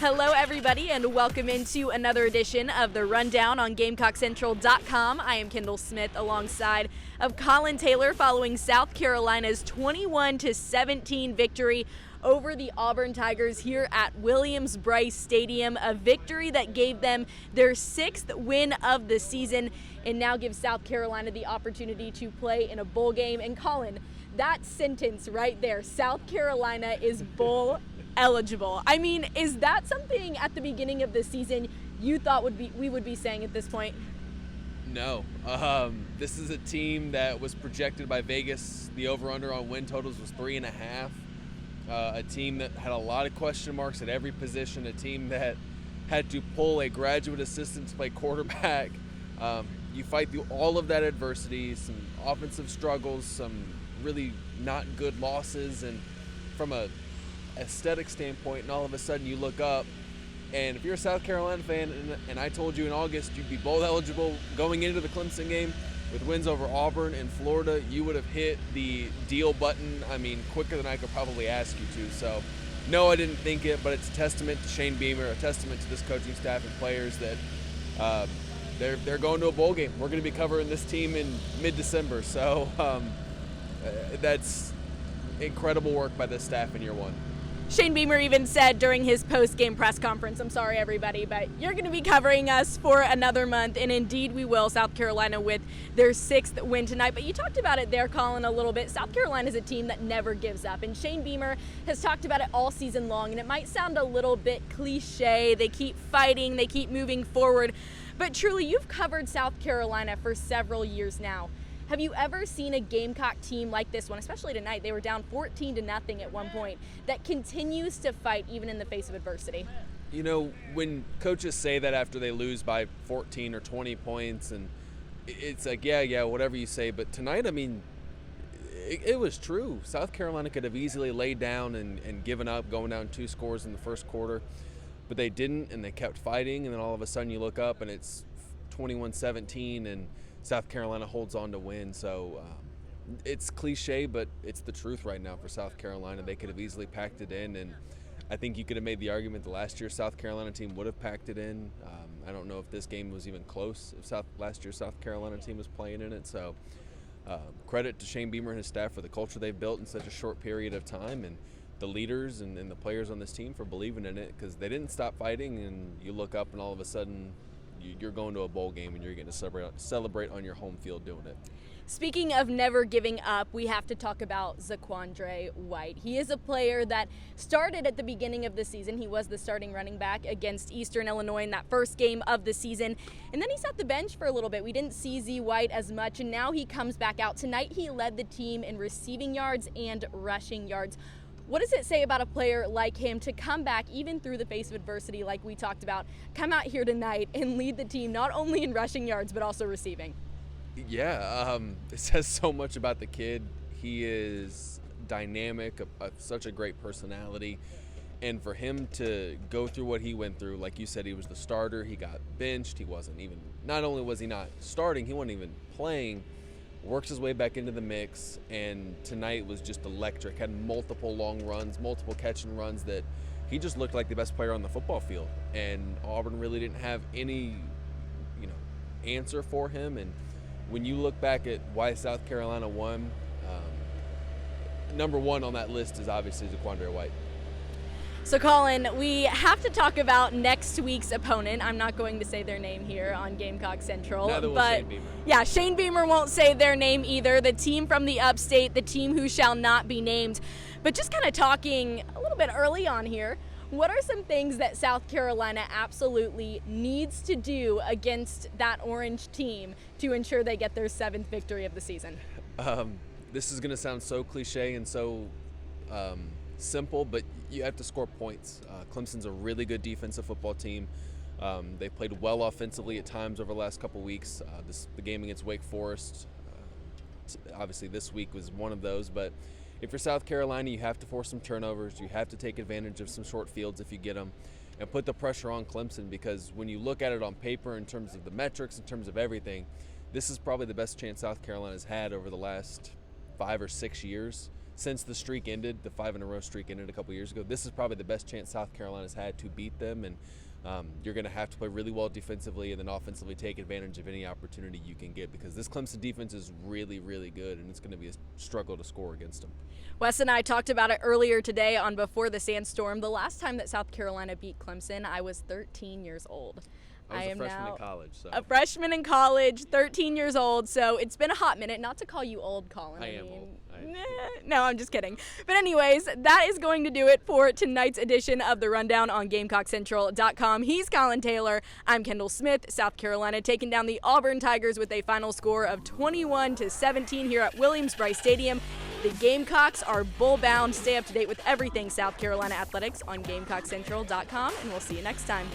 Hello, everybody, and welcome into another edition of The Rundown on GamecockCentral.com. I am Kendall Smith alongside of Collyn Taylor following South Carolina's 21-17 victory over the Auburn Tigers here at Williams-Brice Stadium, a victory that gave them their sixth win of the season and now gives South Carolina the opportunity to play in a bowl game. And Collyn, that sentence right there, South Carolina is bowl eligible. I mean, is that something at the beginning of the season you thought we would be saying at this point? No. This is a team that was projected by Vegas. The over-under on win totals was 3.5. A team that had a lot of question marks at every position. A team that had to pull a graduate assistant to play quarterback. You fight through all of that adversity, some offensive struggles, some really not good losses, and from a aesthetic standpoint, and all of a sudden you look up, and if you're a South Carolina fan, and I told you in August you'd be bowl eligible going into the Clemson game with wins over Auburn and Florida, you would have hit the deal button, I mean, quicker than I could probably ask you to. So, no, I didn't think it, but it's a testament to Shane Beamer, a testament to this coaching staff and players that they're going to a bowl game. We're going to be covering this team in mid-December, so that's incredible work by this staff in year one. Shane Beamer even said during his post-game press conference, I'm sorry everybody, but you're going to be covering us for another month, and indeed we will. South Carolina with their sixth win tonight. But you talked about it there, Collyn, a little bit. South Carolina is a team that never gives up, and Shane Beamer has talked about it all season long, and it might sound a little bit cliche. They keep fighting, they keep moving forward, but truly you've covered South Carolina for several years now. Have you ever seen a Gamecock team like this one, especially tonight? They were down 14-0 at one point, that continues to fight even in the face of adversity. You know, when coaches say that after they lose by 14 or 20 points, and it's like, yeah, whatever you say. But tonight, I mean, it was true. South Carolina could have easily laid down and given up, going down 2 scores in the first quarter. But they didn't, and they kept fighting. And then all of a sudden you look up, and it's 21-17, and South Carolina holds on to win. So it's cliche, but it's the truth right now for South Carolina. They could have easily packed it in, and I think you could have made the argument the last year's South Carolina team would have packed it in. I don't know if this game was even close if last year's South Carolina team was playing in it. So credit to Shane Beamer and his staff for the culture they've built in such a short period of time, and the leaders and the players on this team for believing in it, because they didn't stop fighting. And you look up and all of a sudden you're going to a bowl game and you're going to celebrate on your home field doing it. Speaking of never giving up, we have to talk about Zaquandre White. He is a player that started at the beginning of the season. He was the starting running back against Eastern Illinois in that first game of the season. And then he sat the bench for a little bit. We didn't see Z White as much, and now he comes back out. Tonight he led the team in receiving yards and rushing yards. What does it say about a player like him to come back even through the face of adversity like we talked about, come out here tonight and lead the team not only in rushing yards but also receiving? Yeah, it says so much about the kid. He is dynamic, such a great personality. And for him to go through what he went through, like you said, he was the starter. He got benched. He wasn't even, not only was he not starting, he wasn't even playing. Works his way back into the mix, and tonight was just electric. Had multiple long runs, multiple catch and runs that he just looked like the best player on the football field. And Auburn really didn't have any, answer for him. And when you look back at why South Carolina won, number one on that list is obviously Zaquandre White. So, Collyn, we have to talk about next week's opponent. I'm not going to say their name here on Gamecock Central. Neither will but Shane Beamer. Yeah, Shane Beamer won't say their name either. The team from the upstate, the team who shall not be named. But just kind of talking a little bit early on here, what are some things that South Carolina absolutely needs to do against that orange team to ensure they get their 7th victory of the season? This is going to sound so cliche and so simple, but you have to score points. Clemson's a really good defensive football team. They played well offensively at times over the last couple weeks. The game against Wake Forest, obviously this week was one of those, but if you're South Carolina, you have to force some turnovers. You have to take advantage of some short fields if you get them, and put the pressure on Clemson, because when you look at it on paper in terms of the metrics, in terms of everything, this is probably the best chance South Carolina's had over the last 5 or 6 years since the streak ended, the 5-in-a-row streak ended a couple years ago, this is probably the best chance South Carolina's had to beat them. And you're going to have to play really well defensively and then offensively take advantage of any opportunity you can get, because this Clemson defense is really, really good, and it's going to be a struggle to score against them. Wes and I talked about it earlier today on Before the Sandstorm. The last time that South Carolina beat Clemson, I was 13 years old. I am was a freshman now in college. So. a freshman in college, 13 years old, so it's been a hot minute. Not to call you old, Collyn. I am old. No, I'm just kidding. But anyways, that is going to do it for tonight's edition of The Rundown on GamecockCentral.com. He's Collyn Taylor. I'm Kendall Smith. South Carolina taking down the Auburn Tigers with a final score of 21-17 here at Williams-Brice Stadium. The Gamecocks are bull-bound. Stay up to date with everything South Carolina athletics on GamecockCentral.com, and we'll see you next time.